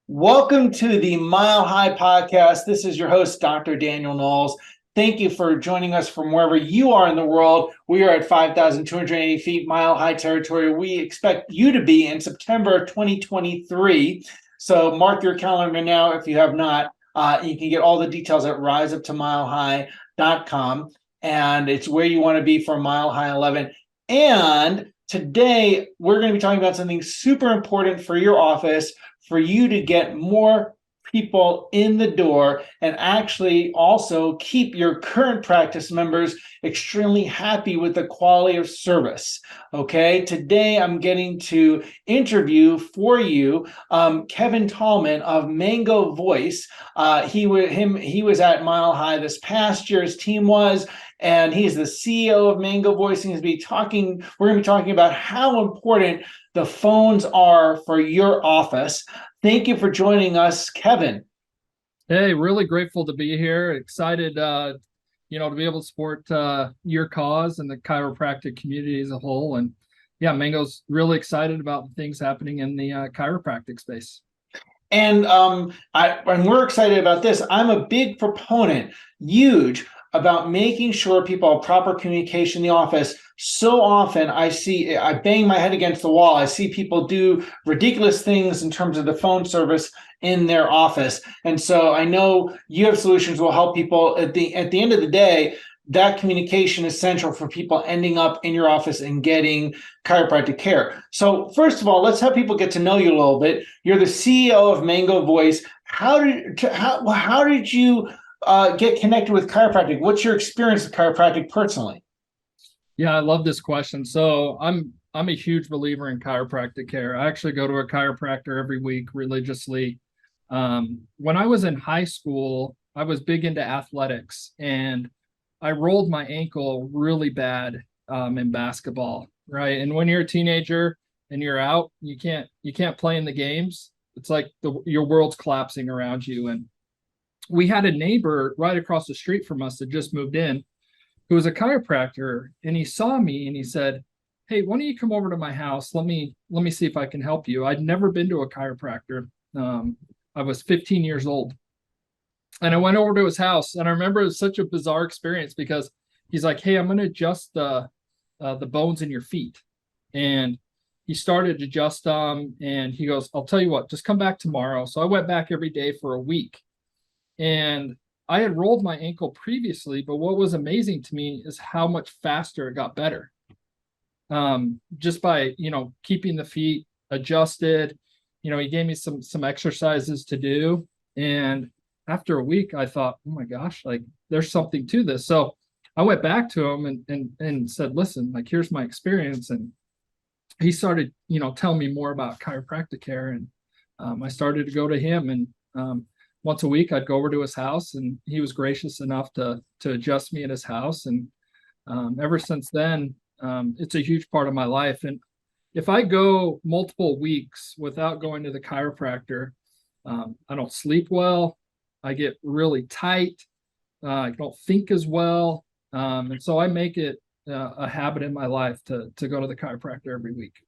Welcome to the Mile High Podcast. This is your host, Dr. Daniel Knowles. Thank you for joining us from wherever you are in the world. We are at 5,280 feet mile high territory. We expect you to be in September 2023. So mark your calendar now if you have not. You can get all the details at riseuptomilehigh.com. And it's where you want to be for Mile High 11. And today, we're going to be talking about something super important for your office, for you to get more people in the door and actually also keep your current practice members extremely happy with the quality of service. Okay, today I'm getting to interview for you Kevin Tallman of Mango Voice. He was at Mile High this past year. His team was. And he's the CEO of Mango Voice. And we're going to be talking about how important the phones are for your office. Thank you for joining us, Kevin. Hey, really grateful to be here. Excited, to be able to support your cause and the chiropractic community as a whole. And yeah, Mango's really excited about the things happening in the chiropractic space. And we're excited about this. I'm a big proponent, huge, about making sure people have proper communication in the office. So often I bang my head against the wall. I see people do ridiculous things in terms of the phone service in their office. And so I know you have solutions will help people. At the end of the day, that communication is essential for people ending up in your office and getting chiropractic care. So first of all, let's have people get to know you a little bit. You're the CEO of Mango Voice. How did you get connected with chiropractic? What's your experience with chiropractic personally? Yeah, I love this question. So I'm a huge believer in chiropractic care. I actually go to a chiropractor every week religiously. When I was in high school, I was big into athletics, and I rolled my ankle really bad in basketball, right? And when you're a teenager and you're out, you can't play in the games. It's like your world's collapsing around you. And we had a neighbor right across the street from us that just moved in, who was a chiropractor, and he saw me and he said, "Hey, why don't you come over to my house? Let me see if I can help you." I'd never been to a chiropractor. I was 15 years old, and I went over to his house, and I remember it was such a bizarre experience because he's like, "Hey, I'm going to adjust the bones in your feet," and he started to adjust them, and he goes, "I'll tell you what, just come back tomorrow." So I went back every day for a week. And I had rolled my ankle previously, but what was amazing to me is how much faster it got better. Just by, keeping the feet adjusted. He gave me some exercises to do. And after a week, I thought, oh my gosh, like there's something to this. So I went back to him and said, "Listen, like here's my experience." And he started, telling me more about chiropractic care. And I started to go to him, and once a week I'd go over to his house, and he was gracious enough to adjust me at his house. And ever since then, it's a huge part of my life. And if I go multiple weeks without going to the chiropractor, I don't sleep well. I get really tight. I don't think as well. And so I make it a habit in my life to go to the chiropractor every week.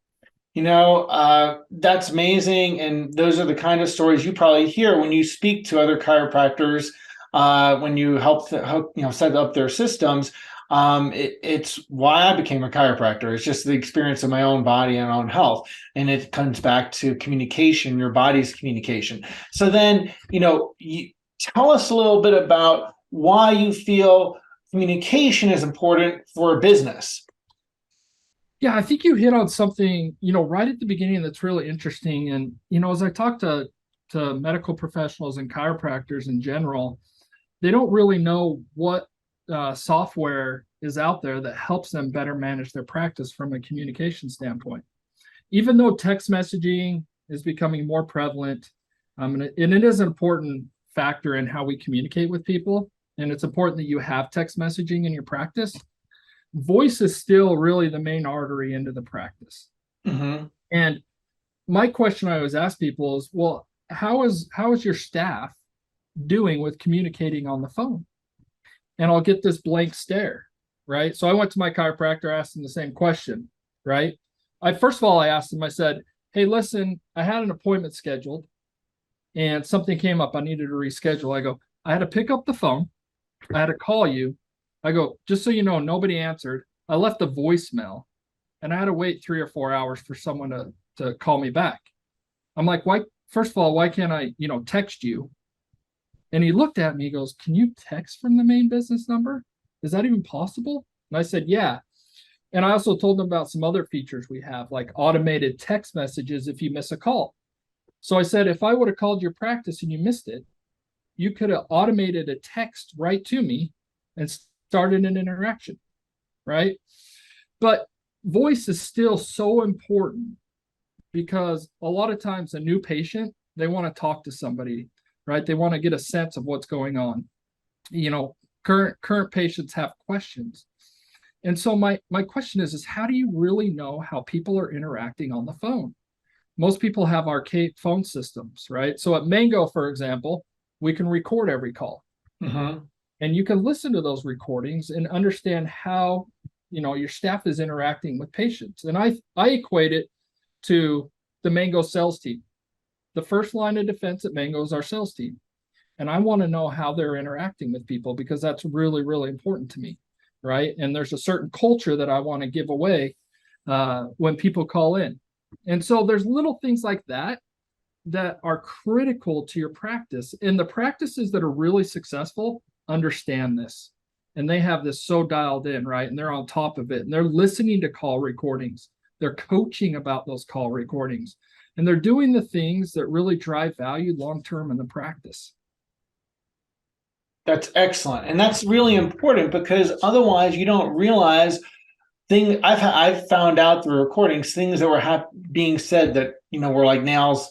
That's amazing. And those are the kind of stories you probably hear when you speak to other chiropractors, when you help set up their systems. It's why I became a chiropractor. It's just the experience of my own body and own health. And it comes back to communication, your body's communication. So then, you tell us a little bit about why you feel communication is important for a business. Yeah, I think you hit on something, right at the beginning that's really interesting. And, as I talk to medical professionals and chiropractors in general, they don't really know what software is out there that helps them better manage their practice from a communication standpoint. Even though text messaging is becoming more prevalent, and it is an important factor in how we communicate with people, and it's important that you have text messaging in your practice, voice is still really the main artery into the practice. Mm-hmm. And my question I always ask people is, well, how is your staff doing with communicating on the phone? And I'll get this blank stare, right? So I went to my chiropractor, asked him the same question, right? First of all, I asked him, I said, "Hey, listen, I had an appointment scheduled. and something came up. I needed to reschedule. I go, I had to pick up the phone. I had to call you. I go, just so you know, nobody answered. I left a voicemail and I had to wait 3 or 4 hours for someone to call me back. I'm like, why? First of all, why can't I, text you? And he looked at me, he goes, can you text from the main business number? Is that even possible? And I said, yeah. And I also told him about some other features we have, like automated text messages if you miss a call. So I said, if I would have called your practice and you missed it, you could have automated a text right to me and started an interaction, right? But voice is still so important because a lot of times a new patient, they want to talk to somebody, right? They want to get a sense of what's going on. Current patients have questions. And so my question is how do you really know how people are interacting on the phone? Most people have archaic phone systems, right? So at Mango, for example, we can record every call. Mm-hmm. And you can listen to those recordings and understand how your staff is interacting with patients. And I equate it to the Mango sales team. The first line of defense at Mango is our sales team. And I want to know how they're interacting with people because that's really, really important to me, right? And there's a certain culture that I want to give away when people call in. And so there's little things like that are critical to your practice. And the practices that are really successful understand this. And they have this so dialed in, right? And they're on top of it. And they're listening to call recordings. They're coaching about those call recordings. And they're doing the things that really drive value long-term in the practice. That's excellent. And that's really important because otherwise you don't realize things. I've found out through recordings, things that were being said that, were like nails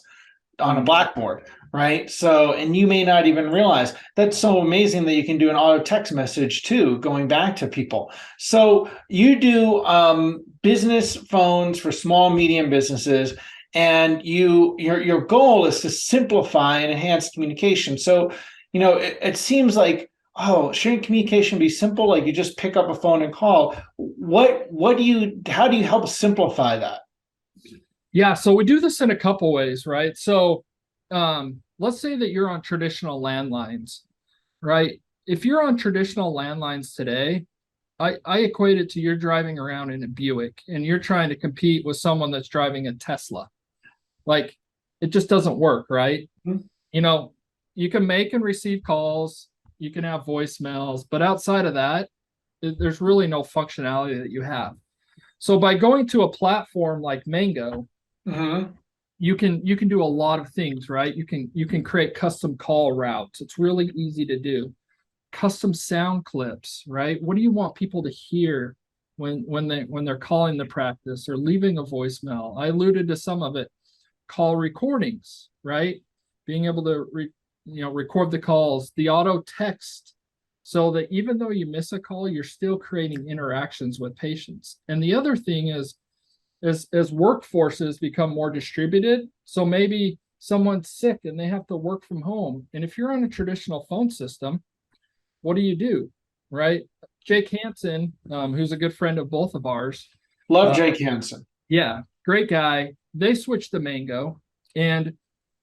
on a blackboard, right? So, and you may not even realize. That's so amazing that you can do an auto text message too, going back to people. So you do business phones for small, medium businesses, and your goal is to simplify and enhance communication. So, it seems like, shouldn't communication be simple? Like you just pick up a phone and call. How do you help simplify that? Yeah, so we do this in a couple ways, right? So let's say that you're on traditional landlines, right? If you're on traditional landlines today, I equate it to you're driving around in a Buick and you're trying to compete with someone that's driving a Tesla. Like it just doesn't work, right? Mm-hmm. You can make and receive calls, you can have voicemails, but outside of that, there's really no functionality that you have. So by going to a platform like Mango, mm-hmm. you can do a lot of things, right? You can create custom call routes. It's really easy to do. Custom sound clips, right? What do you want people to hear when they're calling the practice or leaving a voicemail? I alluded to some of it. Call recordings, right? Being able to record the calls, the auto text, so that even though you miss a call, you're still creating interactions with patients. And the other thing is, as workforces become more distributed, so maybe someone's sick and they have to work from home. And if you're on a traditional phone system, what do? Right? Jake Hansen, who's a good friend of both of ours. Love Jake Hansen. Yeah, great guy. They switched to Mango, and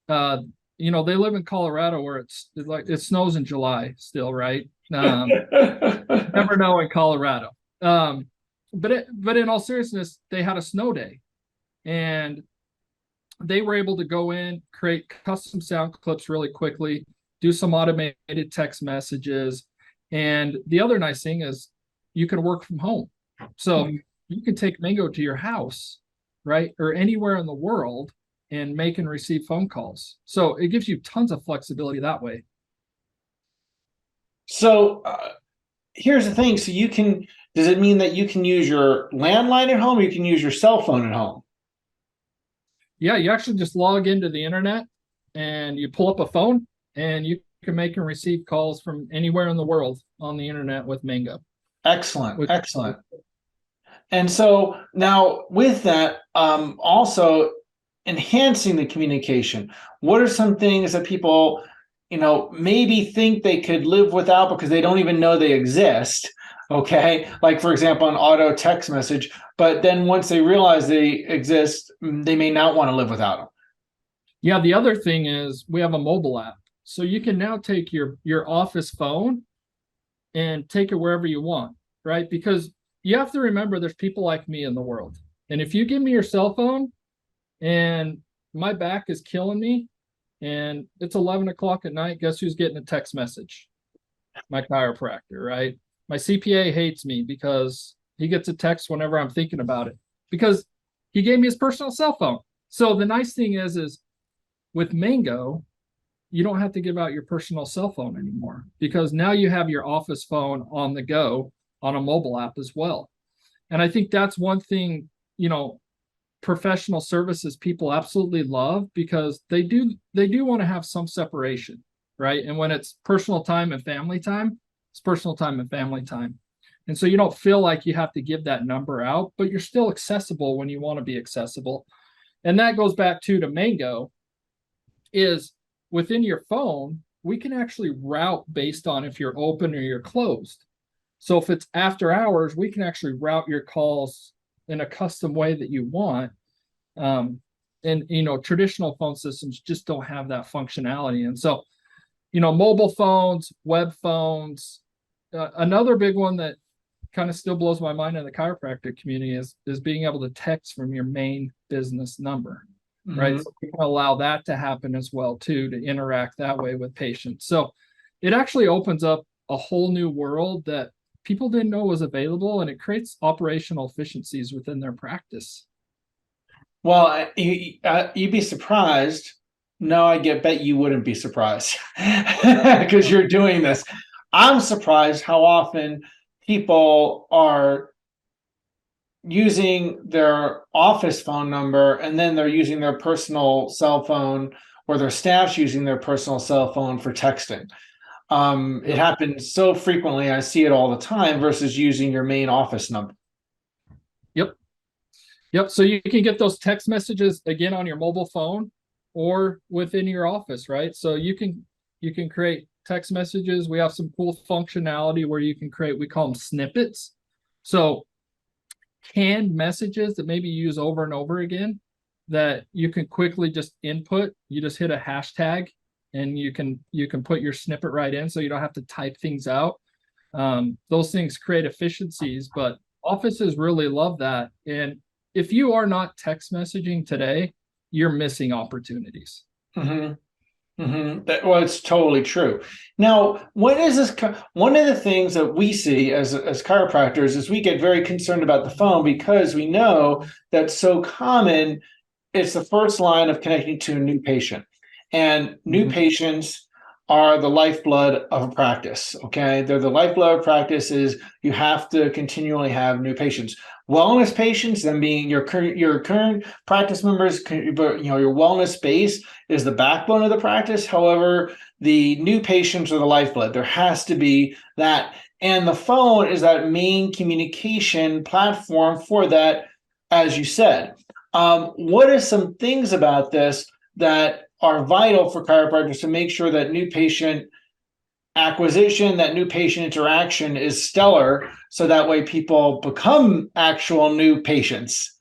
they live in Colorado where it snows in July still, right? Never know in Colorado. But in all seriousness, they had a snow day, and they were able to go in, create custom sound clips really quickly, do some automated text messages, and the other nice thing is you can work from home. So you can take Mango to your house, right, or anywhere in the world, and make and receive phone calls. So it gives you tons of flexibility that way. So here's the thing. So does it mean that you can use your landline at home or you can use your cell phone at home? Yeah, you actually just log into the internet and you pull up a phone and you can make and receive calls from anywhere in the world on the internet with Mango. Excellent. Excellent. And so now with that, also enhancing the communication, what are some things that people, maybe think they could live without because they don't even know they exist? Okay. Like for example, an auto text message, but then once they realize they exist, they may not want to live without them. Yeah, the other thing is we have a mobile app. So you can now take your office phone and take it wherever you want, right? Because you have to remember there's people like me in the world. And if you give me your cell phone and my back is killing me and it's 11 o'clock at night, guess who's getting a text message? My chiropractor, right? My CPA hates me because he gets a text whenever I'm thinking about it because he gave me his personal cell phone. So the nice thing is with Mango, you don't have to give out your personal cell phone anymore because now you have your office phone on the go on a mobile app as well. And I think that's one thing, professional services people absolutely love because they do want to have some separation, right? And when it's personal time and family time, it's personal time and family time. And so you don't feel like you have to give that number out, but you're still accessible when you want to be accessible. And that goes back to Mango is within your phone, we can actually route based on if you're open or you're closed. So if it's after hours, we can actually route your calls in a custom way that you want. And traditional phone systems just don't have that functionality. And so, mobile phones, web phones, another big one that kind of still blows my mind in the chiropractic community is being able to text from your main business number. Right. So we can allow that to happen as well, too, to interact that way with patients. So it actually opens up a whole new world that people didn't know was available, and it creates operational efficiencies within their practice. Well, you'd be surprised. No, bet you wouldn't be surprised because you're doing this. I'm surprised how often people are using their office phone number and then they're using their personal cell phone, or their staff's using their personal cell phone for texting. It happens so frequently. I see it all the time versus using your main office number. Yep. Yep. So you can get those text messages again on your mobile phone or within your office, right? So you can create text messages. We have some cool functionality where you can create, we call them snippets. So canned messages that maybe you use over and over again that you can quickly just input. You just hit a hashtag and you can put your snippet right in so you don't have to type things out. Those things create efficiencies, but offices really love that. And if you are not text messaging today, you're missing opportunities. Mm-hmm. Well, it's totally true. Now, what is this? One of the things that we see as chiropractors is we get very concerned about the phone because we know that's so common. It's the first line of connecting to a new patient, and new patients are the lifeblood of a practice. Okay, they're the lifeblood of practice. Is you have to continually have new patients. Wellness patients, them being your current practice members, but your wellness base is the backbone of the practice. However, the new patients are the lifeblood. There has to be that, and the phone is that main communication platform for that, as you said. What are some things about this that are vital for chiropractors to make sure that new patient acquisition, that new patient interaction is stellar, so that way people become actual new patients?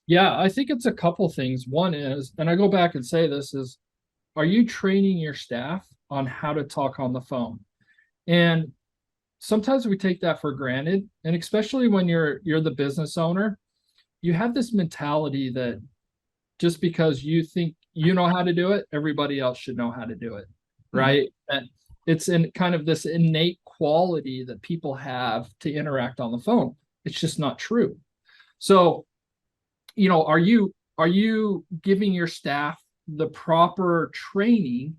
Yeah, I think it's a couple things. One is, and I go back and say this is, are you training your staff on how to talk on the phone? And sometimes we take that for granted, and especially when you're the business owner, you have this mentality that just because you think you know how to do it, everybody else should know how to do it, right? And it's in kind of this innate quality that people have to interact on the phone. It's just not true. So, are you giving your staff the proper training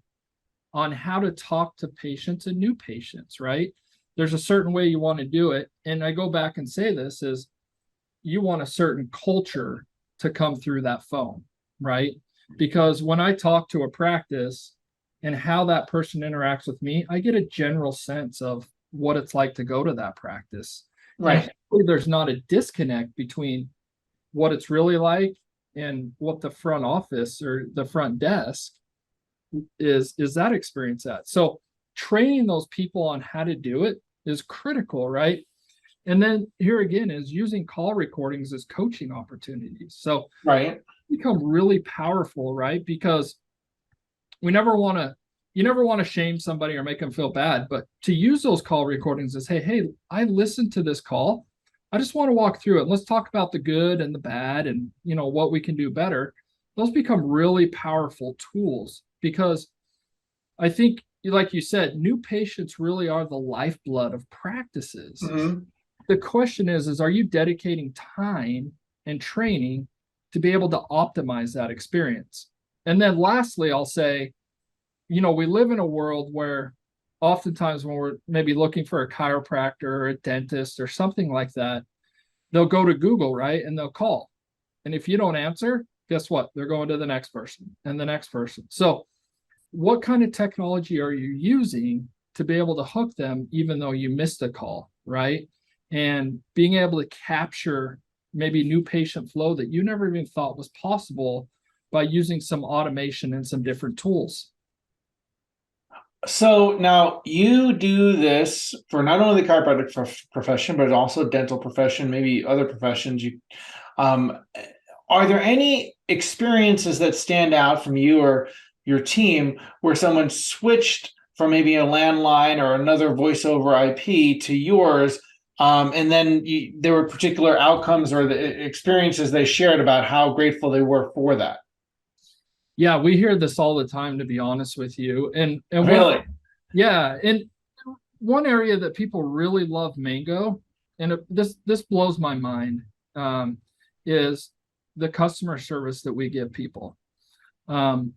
on how to talk to patients and new patients, right? There's a certain way you want to do it. And I go back and say this is you want a certain culture to come through that phone, right? Because when I talk to a practice and how that person interacts with me, I get a general sense of what it's like to go to that practice. Right. And there's not a disconnect between what it's really like and what the front office or the front desk is that experience at. So training those people on how to do it is critical, right? And then here again is using call recordings as coaching opportunities. So Right. become really powerful, right? Because we never want to you never want to shame somebody or make them feel bad, but to use those call recordings as, hey, I listened to this call. I just want to walk through it. Let's talk about the good and the bad and what we can do better. Those become really powerful tools because I think, like you said, new patients really are the lifeblood of practices. Mhm. The question is are you dedicating time and training to be able to optimize that experience? And then lastly, I'll say, we live in a world where oftentimes when we're maybe looking for a chiropractor or a dentist or something like that, they'll go to Google, right? And they'll call. And if you don't answer, guess what? They're going to the next person and the next person. So, what kind of technology are you using to be able to hook them, even though you missed a call, right? And being able to capture maybe new patient flow that you never even thought was possible by using some automation and some different tools. So now you do this for not only the chiropractic profession, but also dental profession, maybe other professions. Um, are there any experiences that stand out from you or your team where someone switched from maybe a landline or another voice over IP to yours, and then there were particular outcomes or the experiences they shared about how grateful they were for that? Yeah, we hear this all the time, to be honest with you. And Really? yeah, and one area that people really love Mango, and this blows my mind, is the customer service that we give people. Um,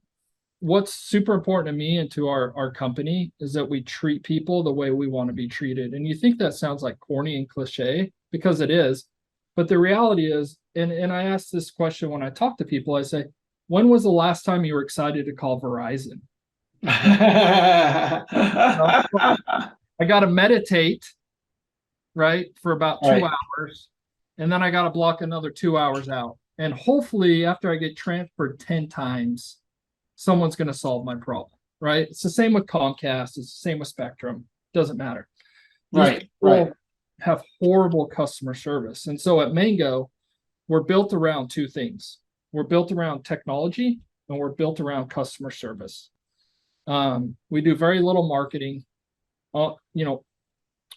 what's super important to me and to our company is that we treat people the way we want to be treated. And you think that sounds like corny and cliche because it is, but the reality is, and I ask this question when I talk to people, I say, when was the last time you were excited to call Verizon? No, I got to meditate, right, for about two Right, hours, and then I got to block another 2 hours out. And hopefully, after I get transferred 10 times, someone's going to solve my problem, right? It's the same with Comcast, it's the same with Spectrum, doesn't matter. These right, right. people have horrible customer service. And so at Mango, we're built around two things. We're built around technology and we're built around customer service. We do very little marketing. Uh, you know,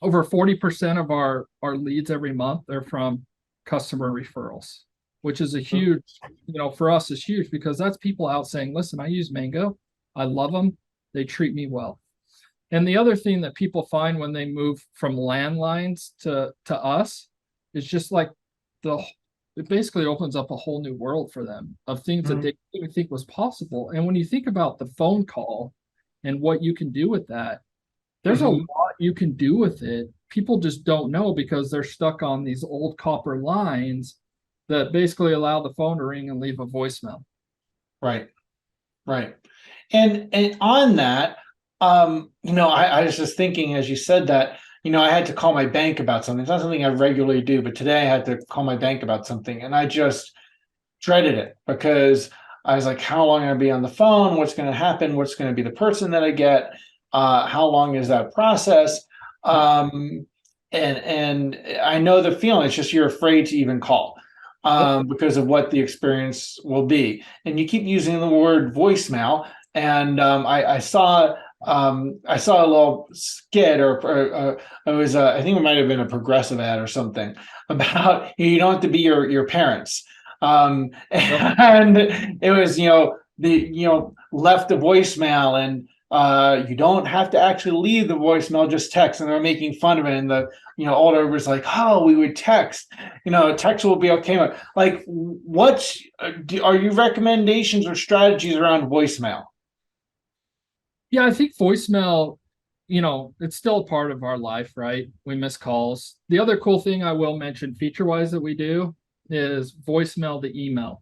Over 40% of our leads every month are from customer referrals, which is a huge, for us is huge because that's people out saying, listen, I use Mango. I love them. They treat me well. And the other thing that people find when they move from landlines to us is just like the it basically opens up a whole new world for them of things that Mhm. they didn't even think was possible. And when you think about the phone call and what you can do with that, there's a Mhm. lot you can do with it. People just don't know because they're stuck on these old copper lines that basically allow the phone to ring and leave a voicemail. Right, right. And on that, I was just thinking as you said that, I had to call my bank about something. It's not something I regularly do, but today I had to call my bank about something, and I just dreaded it because I was like, how long am I gonna be on the phone? What's going to happen? What's going to be the person that I get? How long is that process? Um, and I know the feeling. It's just you're afraid to even call Yep. because of what the experience will be. And you keep using the word voicemail. And I saw a little skit or it was I think it might have been a progressive ad or something about you don't have to be your parents. Yep. And it was left the voicemail, and you don't have to actually leave the voicemail, just text. And they're making fun of it, and the older was like, oh, we would text, text will be okay. Like, what's are your recommendations or strategies around voicemail? Yeah, I think voicemail, it's still a part of our life, right? We miss calls. The other cool thing I will mention feature wise that we do is voicemail to email.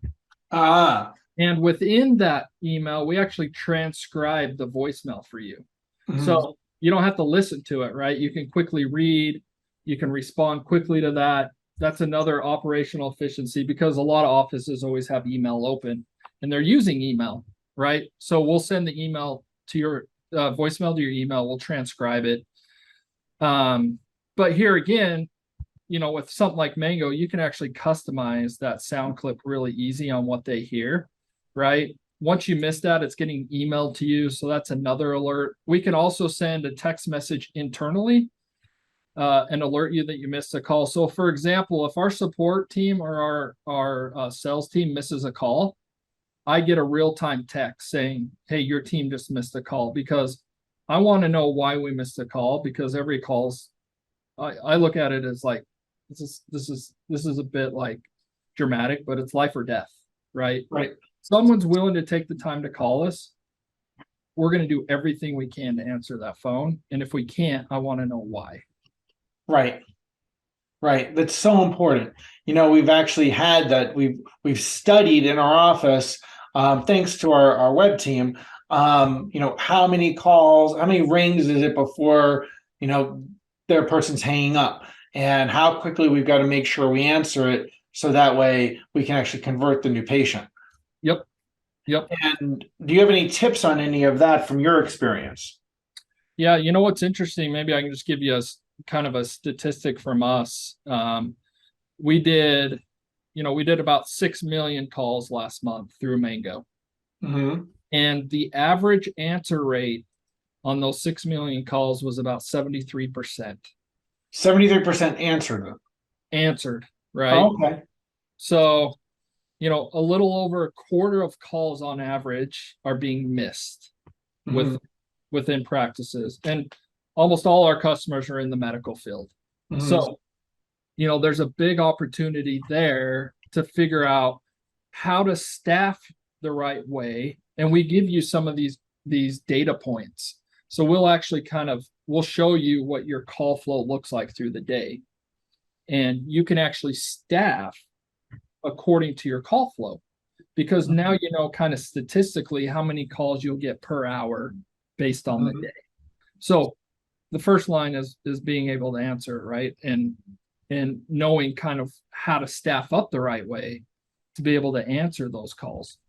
Ah. And within that email, we actually transcribe the voicemail for you. Mhm. So you don't have to listen to it, right? You can quickly read, you can respond quickly to that. That's another operational efficiency because a lot of offices always have email open and they're using email, right? So we'll send the email to your voicemail to your email, we'll transcribe it. But here again, with something like Mango, you can actually customize that sound clip really easy on what they hear, right? Once you miss that, it's getting emailed to you. So that's another alert. We can also send a text message internally and alert you that you missed a call. So for example, if our support team or our sales team misses a call, I get a real-time text saying, hey, your team just missed a call, because I want to know why we missed a call, because every call's I look at it as like this is a bit like dramatic, but it's life or death, right? Right. Someone's willing to take the time to call us. We're going to do everything we can to answer that phone. And if we can't, I want to know why. Right. Right. That's so important. We've actually had that. We've studied in our office, thanks to our web team. How many calls, how many rings is it before their person's hanging up, and how quickly we've got to make sure we answer it, so that way we can actually convert the new patient. Yep. Yep. And do you have any tips on any of that from your experience? Yeah. What's interesting? Maybe I can just give you a kind of a statistic from us. We did about 6 million calls last month through Mango. Mm-hmm. And the average answer rate on those 6 million calls was about 73%. 73% answered them. Answered, right? Oh, okay. So, a little over a quarter of calls on average are being missed Mm-hmm. within practices. And almost all our customers are in the medical field. Mm-hmm. So, there's a big opportunity there to figure out how to staff the right way. And we give you some of these data points. So we'll show you what your call flow looks like through the day. And you can actually staff according to your call flow, because now you know kind of statistically how many calls you'll get per hour based on the day. So the first line is being able to answer it right, and knowing kind of how to staff up the right way to be able to answer those calls.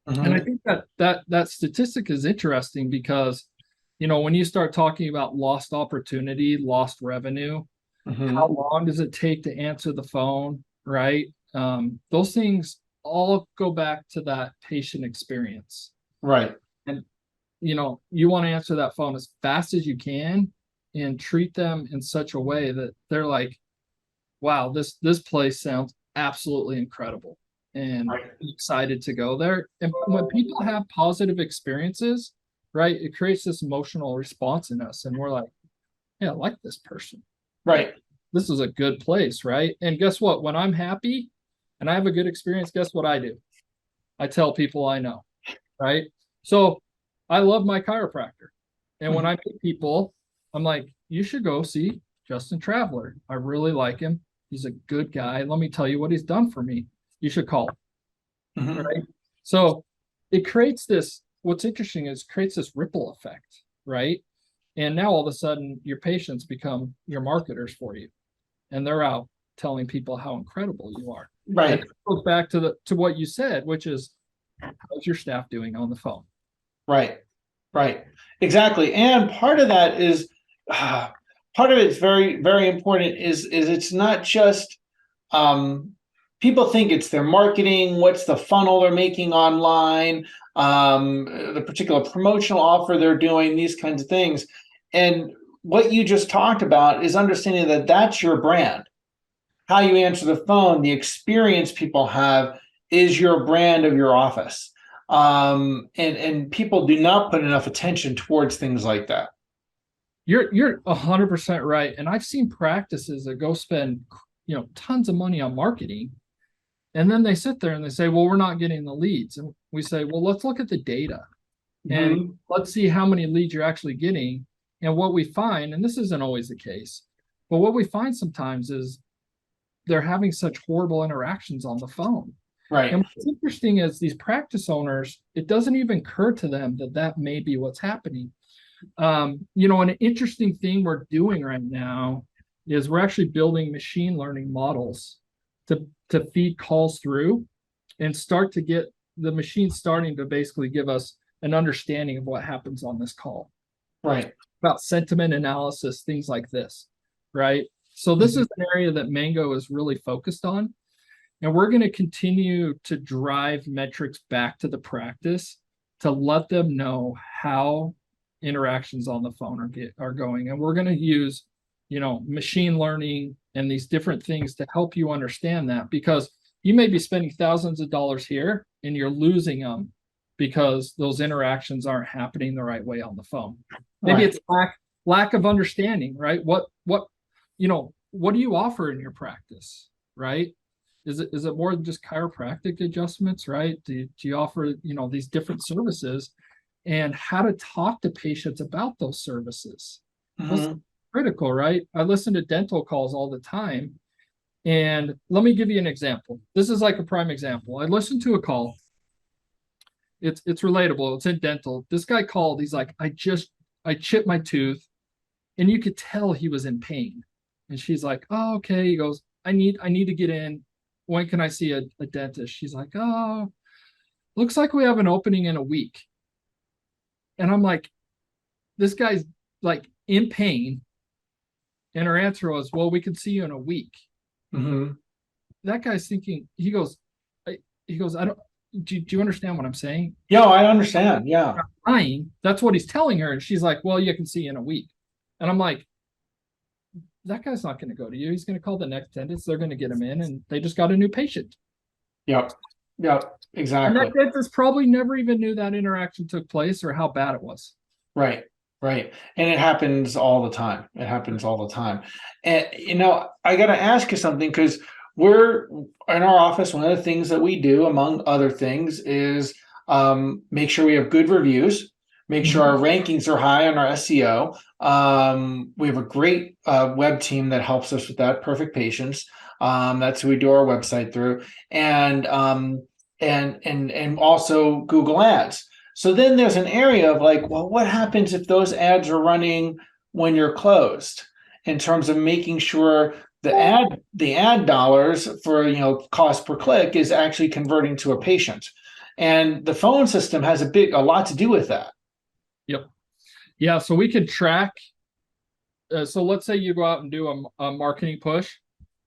Mm-hmm. And I think that statistic is interesting because, when you start talking about lost opportunity, lost revenue, Mm-hmm. how long does it take to answer the phone, right? Those things all go back to that patient experience. Right. And, you want to answer that phone as fast as you can and treat them in such a way that they're like, wow, this place sounds absolutely incredible, and Right. excited to go there. And when people have positive experiences, right, it creates this emotional response in us, and we're like, yeah, I like this person. Right. This is a good place, right? And guess what? When I'm happy and I have a good experience, guess what I do? I tell people I know, right? So I love my chiropractor. And when I meet people, I'm like, you should go see Justin Traveler. I really like him. He's a good guy. Let me tell you what he's done for me. You should call him. Mm-hmm. Right? So it creates this, what's interesting is creates this ripple effect, right? And now all of a sudden your patients become your marketers for you. And they're out telling people how incredible you are. Right. And it goes back to what you said, which is, how's your staff doing on the phone? Right. Right. Exactly. And part of that is part of it's very, very important is it's not just people think it's their marketing, what's the funnel they're making online, the particular promotional offer they're doing, these kinds of things. And what you just talked about is understanding that that's your brand. How you answer the phone, the experience people have is your brand of your office. And people do not put enough attention towards things like that. You're 100% right. And I've seen practices that go spend, tons of money on marketing. And then they sit there and they say, well, we're not getting the leads. And we say, well, let's look at the data and let's see how many leads you're actually getting. And what we find, and this isn't always the case, but what we find sometimes is they're having such horrible interactions on the phone. Right. And what's interesting is these practice owners, it doesn't even occur to them that may be what's happening. An interesting thing we're doing right now is we're actually building machine learning models to feed calls through and start to get the machine starting to basically give us an understanding of what happens on this call. Right. About sentiment analysis, things like this, right? So this Mhm. is an area that Mango is really focused on. And we're going to continue to drive metrics back to the practice to let them know how interactions on the phone are going. And we're going to use, machine learning and these different things to help you understand that, because you may be spending thousands of dollars here and you're losing them because those interactions aren't happening the right way on the phone. Maybe Right. it's lack of understanding, right? What do you offer in your practice, right? Is it more than just chiropractic adjustments, right? Do you offer, these different services, and how to talk to patients about those services? Those are Mhm. critical, right? I listen to dental calls all the time. And let me give you an example. This is like a prime example. I listened to a call. It's relatable. It's in dental. This guy called. He's like, I chipped my tooth, and you could tell he was in pain. And she's like, oh, okay. He goes, I need to get in. When can I see a dentist? She's like, oh, looks like we have an opening in a week. And I'm like, this guy's like in pain. And her answer was, well, we can see you in a week. Mhm. That guy's thinking, he goes, I don't, do you understand what I'm saying? Yeah, I understand. Yeah. Lying. That's what he's telling her. And she's like, well, you can see you in a week. And I'm like, that guy's not going to go to you. He's going to call the next dentist. They're going to get him in, and they just got a new patient. Yep. Yep. And that Exactly. dentist probably never even knew that interaction took place or how bad it was. Right. Right. And it happens all the time. It happens all the time. And I got to ask you something, because we're in our office. One of the things that we do, among other things, is make sure we have good reviews, make sure Mhm. our rankings are high on our SEO. We have a great web team that helps us with that. Perfect Patients. That's who we do our website through, and and also Google Ads. So then there's an area of like, well, what happens if those ads are running when you're closed, in terms of making sure the ad dollars for cost per click is actually converting to a patient. And the phone system has a lot to do with that. Yep. Yeah. So we can track. So let's say you go out and do a marketing push.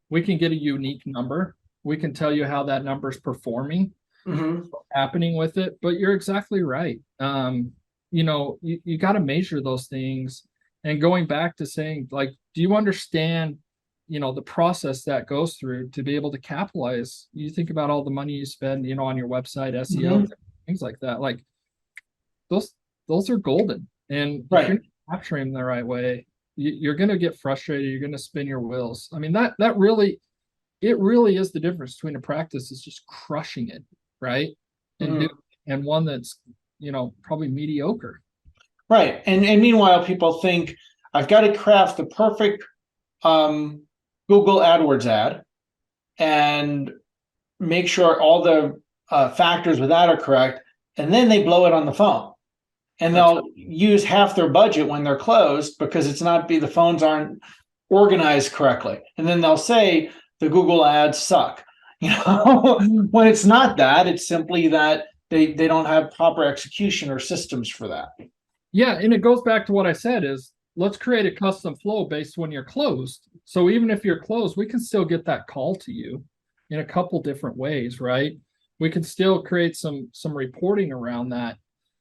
We can get a unique number. We can tell you how that number is performing, Mm-hmm. happening with it. But you're exactly right. You got to measure those things. And going back to saying, like, do you understand, the process that goes through to be able to capitalize? You think about all the money you spend, on your website, SEO, Mm-hmm. things like that. Like those, those are golden. And if you're Right. not capturing them the right way, you're going to get frustrated. You're going to spin your wheels. I mean, that really, it really is the difference between a practice is just crushing it, right? And do Mm-hmm. and one that's probably mediocre. Right. And meanwhile, people think I've got to craft the perfect um, Google AdWords ad and make sure all the factors with that are correct, and then they blow it on the phone. And That's they'll use half their budget when they're closed because the phones aren't organized correctly. And then they'll say the Google ads suck. When it's not that, it's simply that they don't have proper execution or systems for that. yeah, and it goes back to what I said is let's create a custom flow based when you're closed. So even if you're closed, we can still get that call to you in a couple different ways, right? We can still create some reporting around that.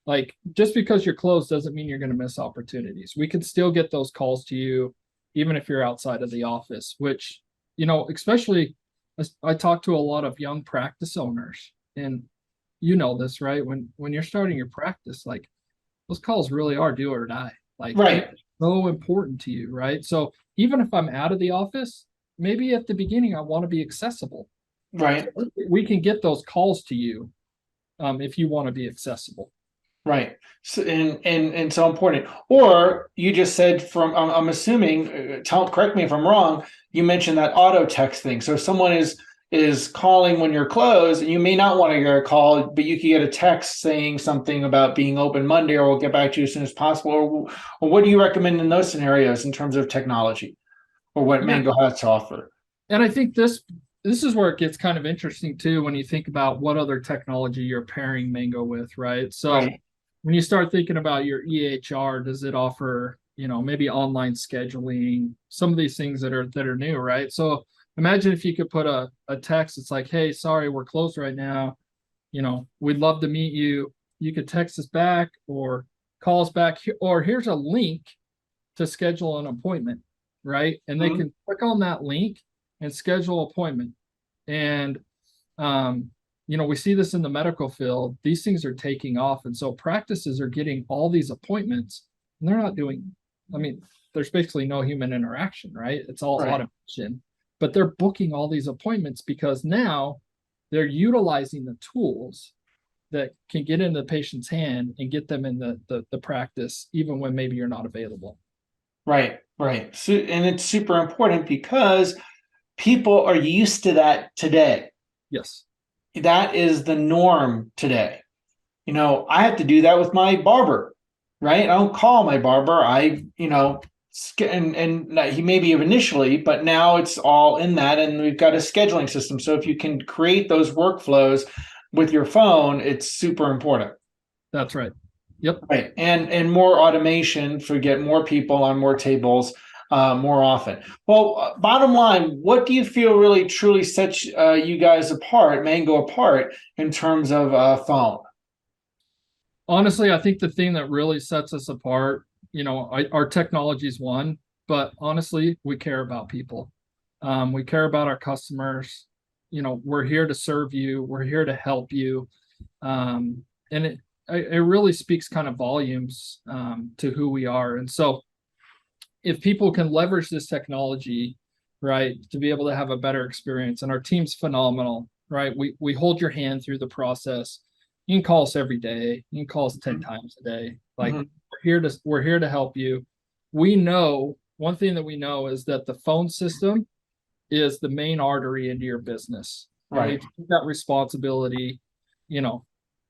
Like just because you're closed doesn't mean you're going to miss opportunities. We can still get those calls to you even if you're outside of the office, which, especially I talk to a lot of young practice owners, and this, right? When you're starting your practice, like those calls really are do or die. Like it's Right. so important to you, right? So even if I'm out of the office, maybe at the beginning I want to be accessible. Right. So we can get those calls to you if you want to be accessible. Right. So, and so important. Or you just said I'm assuming, correct me if I'm wrong, you mentioned that auto text thing. So if someone is calling when you're closed, and you may not want to get a call, but you could get a text saying something about being open Monday, or we'll get back to you as soon as possible. Or what do you recommend in those scenarios in terms of technology, or what Yeah, Mango has to offer? and I think this is where it gets kind of interesting too when you think about what other technology you're pairing Mango with, right? So Right. when you start thinking about your EHR, does it offer, maybe online scheduling, some of these things that are new, right? So imagine if you could put a text. It's like, hey, sorry, we're closed right now. We'd love to meet you. You could text us back or call us back, or here's a link to schedule an appointment, right? And they can click on that link and schedule an appointment. And we see this in the medical field. These things are taking off, and so practices are getting all these appointments, and they're not doing. I mean, there's basically no human interaction, right? It's all automation, but they're booking all these appointments because now they're utilizing the tools that can get in the patient's hand and get them in the practice, even when maybe you're not available. Right. So, and it's super important because people are used to that today. Yes. That is the norm today. I have to do that with my barber, right? I don't call my barber. And he maybe initially, but now it's all in that, and we've got a scheduling system. So if you can create those workflows with your phone, it's super important. That's right. Yep. Right. And more automation to get more people on more tables more often. Well, bottom line, what do you feel really truly sets you guys apart, Mango apart, in terms of phone? Honestly, I think the thing that really sets us apart, our technology is one, but honestly, we care about people. We care about our customers. We're here to serve you. We're here to help you. And it really speaks kind of volumes to who we are. And so if people can leverage this technology, right, to be able to have a better experience, and our team's phenomenal, right? We hold your hand through the process. You can call us every day. You can call us 10 times a day. Like we're here to help you. We know one thing that we know is that the phone system is the main artery into your business. Right. We take that responsibility,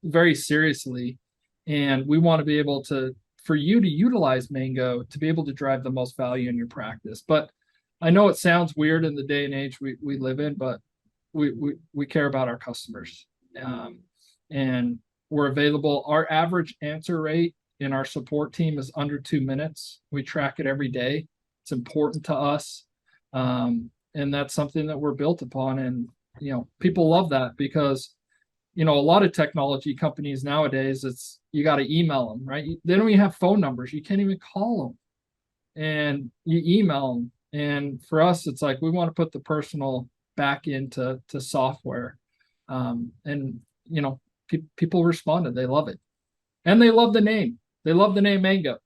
very seriously. And we want to be able for you to utilize Mango to be able to drive the most value in your practice. But I know it sounds weird in the day and age we live in, but we care about our customers. And we're available. Our average answer rate in our support team is under 2 minutes. We track it every day. It's important to us. And that's something that we're built upon. And, people love that because, a lot of technology companies nowadays, you got to email them, right? They don't even have phone numbers. You can't even call them, and you email them. And for us, it's like, we want to put the personal back into software. And, people responded. They love it. And they love the name. They love the name Mango.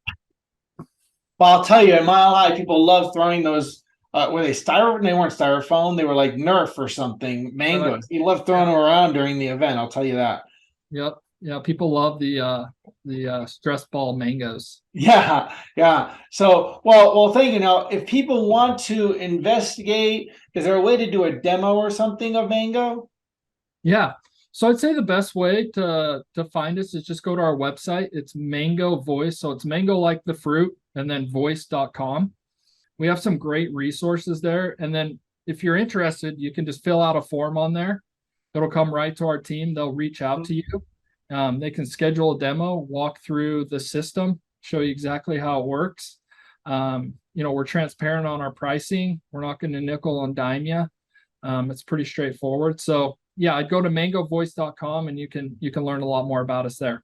Well, I'll tell you, at Mile High, people love throwing those. Were they styrofoam? They weren't styrofoam. They were like Nerf or something. Mangoes. You love throwing them around during the event. I'll tell you that. Yep. Yeah. People love the stress ball mangoes. Yeah. So, well, thank you. Now, if people want to investigate, is there a way to do a demo or something of Mango? Yeah. So I'd say the best way to find us is just go to our website. It's Mango Voice. So it's mango like the fruit and then voice.com. We have some great resources there. And then if you're interested, you can just fill out a form on there. It'll come right to our team. They'll reach out to you. They can schedule a demo, walk through the system, show you exactly how it works. We're transparent on our pricing. We're not going to nickel and dime you. It's pretty straightforward. So yeah, I'd go to mangovoice.com and you can learn a lot more about us there.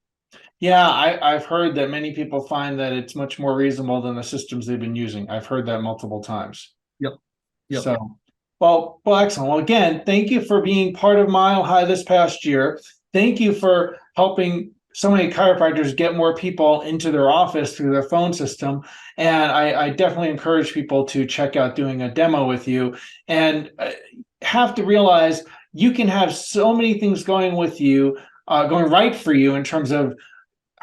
Yeah, I've heard that many people find that it's much more reasonable than the systems they've been using. I've heard that multiple times. Yep. So, well, excellent. Well, again, thank you for being part of Mile High this past year. Thank you for helping so many chiropractors get more people into their office through their phone system. And I definitely encourage people to check out doing a demo with you, and have to realize you can have so many things going with you, going right for you in terms of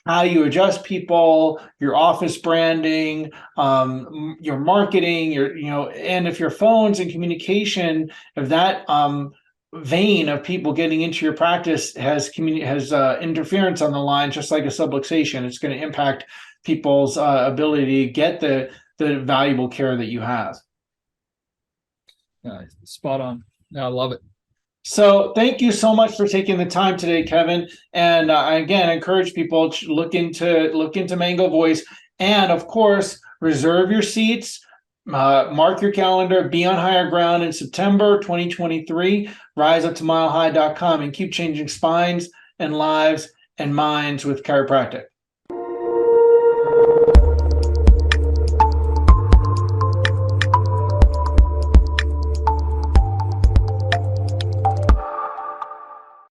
how you adjust people, your office branding, your marketing, and if your phones and communication, if that vein of people getting into your practice has interference on the line, just like a subluxation, it's going to impact people's ability to get the valuable care that you have. Spot on. I love it. So thank you so much for taking the time today, Kevin. And I again encourage people to look into Mango Voice, and of course, Reserve your seats. Mark your calendar. Be on higher ground in September 2023. RiseUpToMileHigh.com and keep changing spines and lives and minds with chiropractic.